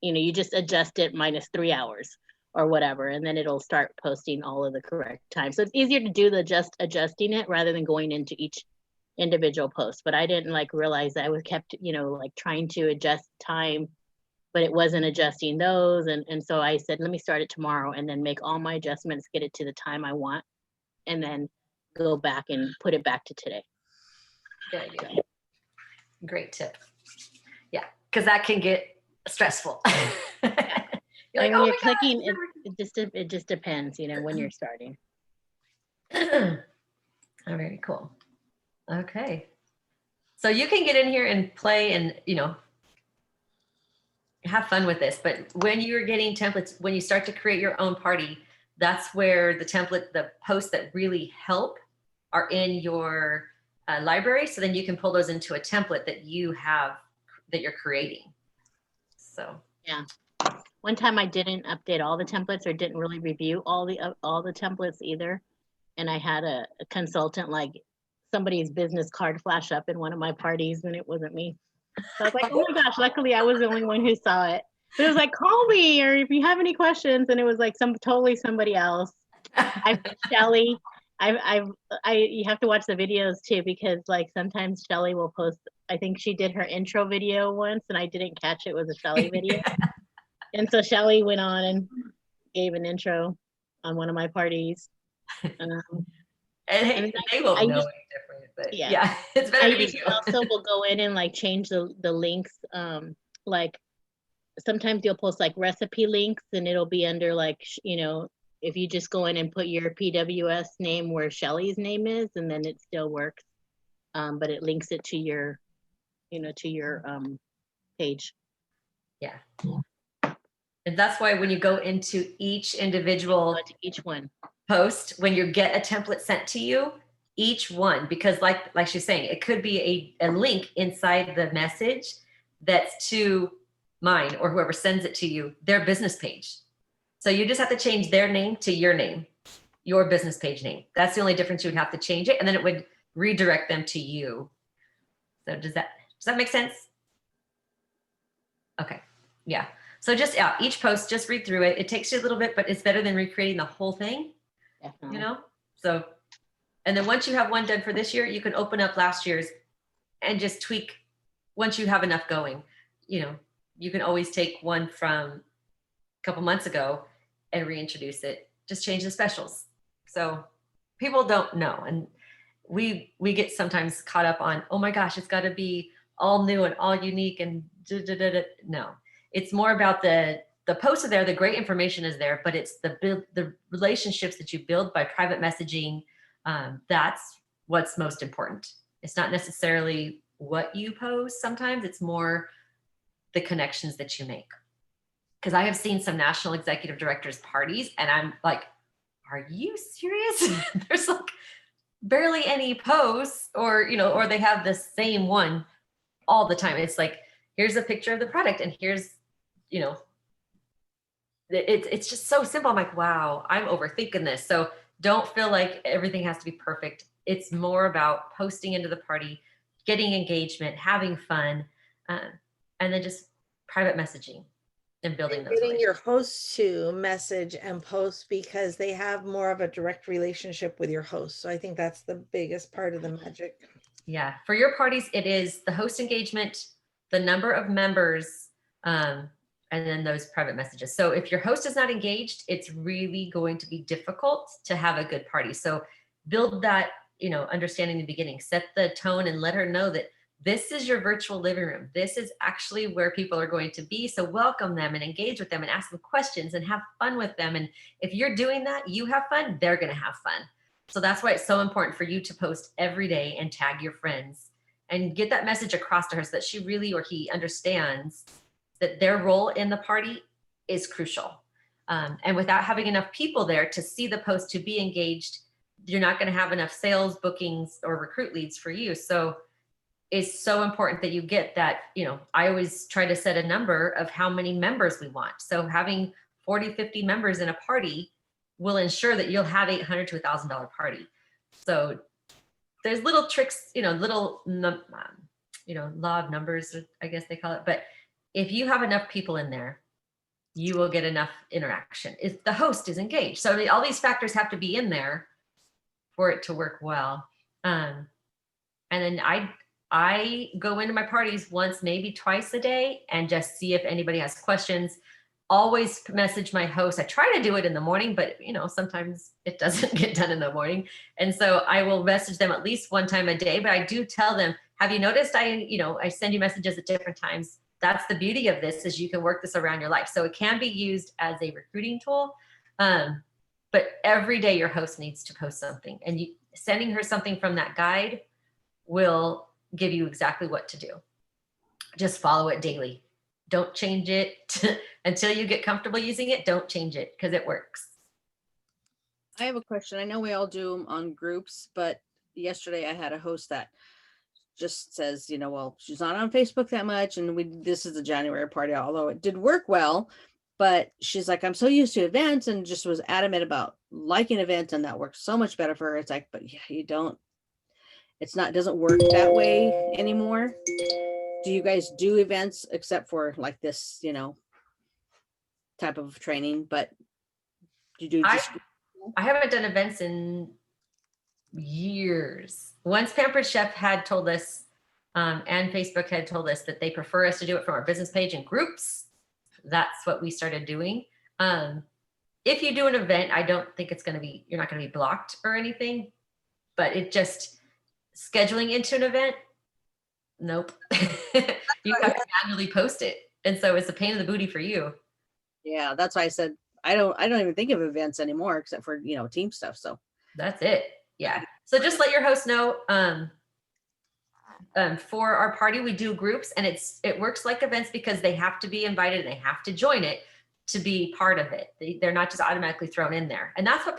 You just adjust it minus 3 hours or whatever, and then it'll start posting all of the correct times. So it's easier to do adjusting it rather than going into each individual post. But I didn't like realize that I was kept, like trying to adjust time, but it wasn't adjusting those. And so I said, let me start it tomorrow and then make all my adjustments, get it to the time I want, and then go back and put it back to today. Good idea. Great tip. Yeah, because that can get stressful. You're like, And when "Oh you're my clicking, gosh." it just depends, when you're starting. Oh, very cool. Okay. So you can get in here and play and, have fun with this. But when you're getting templates, when you start to create your own party, that's where the posts that really help are in your library. So then you can pull those into a template that you have, that you're creating. So. Yeah. One time I didn't update all the templates or didn't really review all the templates either. And I had a consultant, like somebody's business card flash up in one of my parties and it wasn't me. So I was like, oh my gosh, luckily I was the only one who saw it. But it was like, call me or if you have any questions. And it was like totally somebody else. Sheli, you have to watch the videos too, because like sometimes Sheli will post, I think she did her intro video once and I didn't catch it was a Sheli video. And so Sheli went on and gave an intro on one of my parties. And they won't know any different, but yeah, it's better to be you. Also will go in and like change the links. Like sometimes you'll post like recipe links and it'll be under like, if you just go in and put your PWS name where Sheli's name is, and then it still works. But it links it to your, page. Yeah. And that's why when you go into each individual post, when you get a template sent to you, each one, because like she's saying, it could be a link inside the message that's to mine or whoever sends it to you, their business page. So you just have to change their name to your name, your business page name. That's the only difference. You would have to change it, and then it would redirect them to you. So does that make sense? Okay. Yeah. So just each post, just read through it. It takes you a little bit, but it's better than recreating the whole thing. Definitely. So, and then once you have one done for this year, you can open up last year's and just tweak once you have enough going. You can always take one from a couple months ago and reintroduce it. Just change the specials. So people don't know. And we get sometimes caught up on, oh my gosh, it's got to be all new and all unique and no. It's more about the posts are there, the great information is there, but it's the relationships that you build by private messaging. That's what's most important. It's not necessarily what you post. Sometimes it's more the connections that you make. Because I have seen some national executive directors parties and I'm like, are you serious? There's like barely any posts or they have the same one all the time. It's like, here's a picture of the product and here's, it's just so simple. I'm like, wow, I'm overthinking this. So don't feel like everything has to be perfect. It's more about posting into the party, getting engagement, having fun, and then just private messaging and building those getting your hosts to message and post because they have more of a direct relationship with your host. So I think that's the biggest part of the magic. Yeah. For your parties, it is the host engagement, the number of members, and then those private messages. So if your host is not engaged, it's really going to be difficult to have a good party. So build that, understanding in the beginning, set the tone and let her know that this is your virtual living room. This is actually where people are going to be. So welcome them and engage with them and ask them questions and have fun with them. And if you're doing that, you have fun, they're going to have fun. So that's why it's so important for you to post every day and tag your friends and get that message across to her so that she really or he understands that their role in the party is crucial. And without having enough people there to see the post, to be engaged, you're not going to have enough sales, bookings, or recruit leads for you. So it's so important that you get that, I always try to set a number of how many members we want. So having 40, 50 members in a party will ensure that you'll have $800 to $1,000 party. So there's little tricks, little, law of numbers, I guess they call it. But if you have enough people in there, you will get enough interaction if the host is engaged. So I mean, all these factors have to be in there for it to work well. And then I go into my parties once, maybe twice a day, and just see if anybody has questions. Always message my host. I try to do it in the morning, but sometimes it doesn't get done in the morning. And so I will message them at least one time a day, but I do tell them, have you noticed I send you messages at different times? That's the beauty of this, is you can work this around your life. So it can be used as a recruiting tool. But every day your host needs to post something, and sending her something from that guide will give you exactly what to do. Just follow it daily. Don't change it until you get comfortable using it. Don't change it, because it works. I have a question. I know we all do them on groups, but yesterday I had a host that just says, well, she's not on Facebook that much. And this is the January party, although it did work well, but she's like, I'm so used to events, and just was adamant about liking events. And that works so much better for her. It's like, but yeah, it doesn't work that way anymore. Do you guys do events except for like this, type of training, but you do just I haven't done events in years. Once Pampered Chef had told us, and Facebook had told us that they prefer us to do it from our business page in groups, that's what we started doing. If you do an event, I don't think you're not going to be blocked or anything, but it just scheduling into an event, nope. You have to manually post it. And so it's a pain in the booty for you. Yeah, that's why I said I don't even think of events anymore except for team stuff. So that's it. Yeah. So just let your host know. For our party, we do groups, and it works like events because they have to be invited and they have to join it to be part of it. They're not just automatically thrown in there. And that's what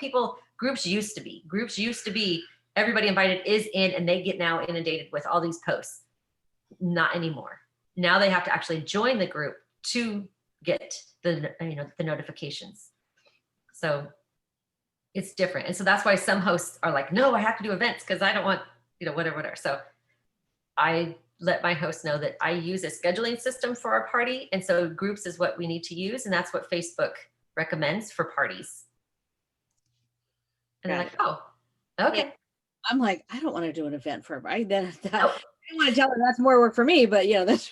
groups used to be. Groups used to be everybody invited is in, and they get now inundated with all these posts. Not anymore. Now they have to actually join the group to get the notifications. So it's different. And so that's why some hosts are like, no, I have to do events because I don't want, whatever. So I let my host know that I use a scheduling system for our party. And so groups is what we need to use. And that's what Facebook recommends for parties. And they're like, oh, okay. Yeah. I'm like, I don't want to do an event for everybody. I don't want to tell her that's more work for me, but that's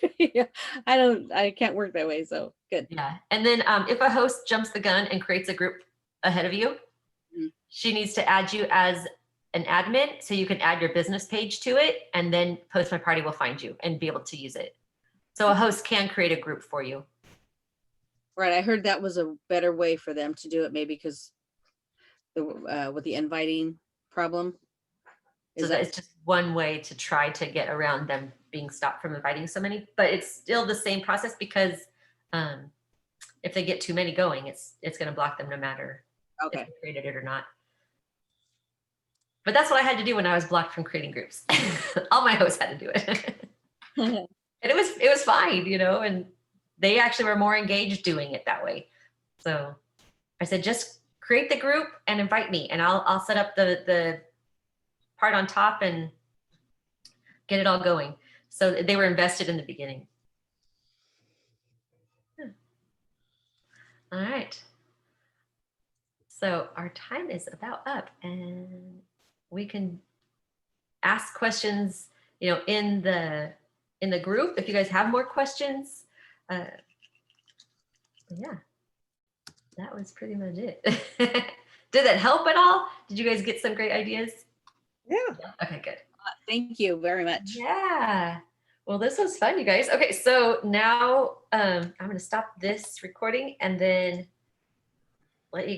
I can't work that way. So good. Yeah. And then if a host jumps the gun and creates a group ahead of you, she needs to add you as an admin so you can add your business page to it, and then PostmyParty will find you and be able to use it. So a host can create a group for you. Right. I heard that was a better way for them to do it, maybe because with the inviting problem. So that it's just one way to try to get around them being stopped from inviting so many, but it's still the same process because if they get too many going, it's going to block them no matter if they created it or not. But that's what I had to do when I was blocked from creating groups. All my hosts had to do it. And it was fine, and they actually were more engaged doing it that way. So I said, just create the group and invite me, and I'll set up the part on top and get it all going. So they were invested in the beginning. All right. So our time is about up, and we can ask questions, in the group if you guys have more questions. Yeah, that was pretty much it. Did that help at all? Did you guys get some great ideas? Yeah. Okay, good. Thank you very much. Yeah. Well, this was fun, you guys. Okay, so now I'm going to stop this recording and then let you guys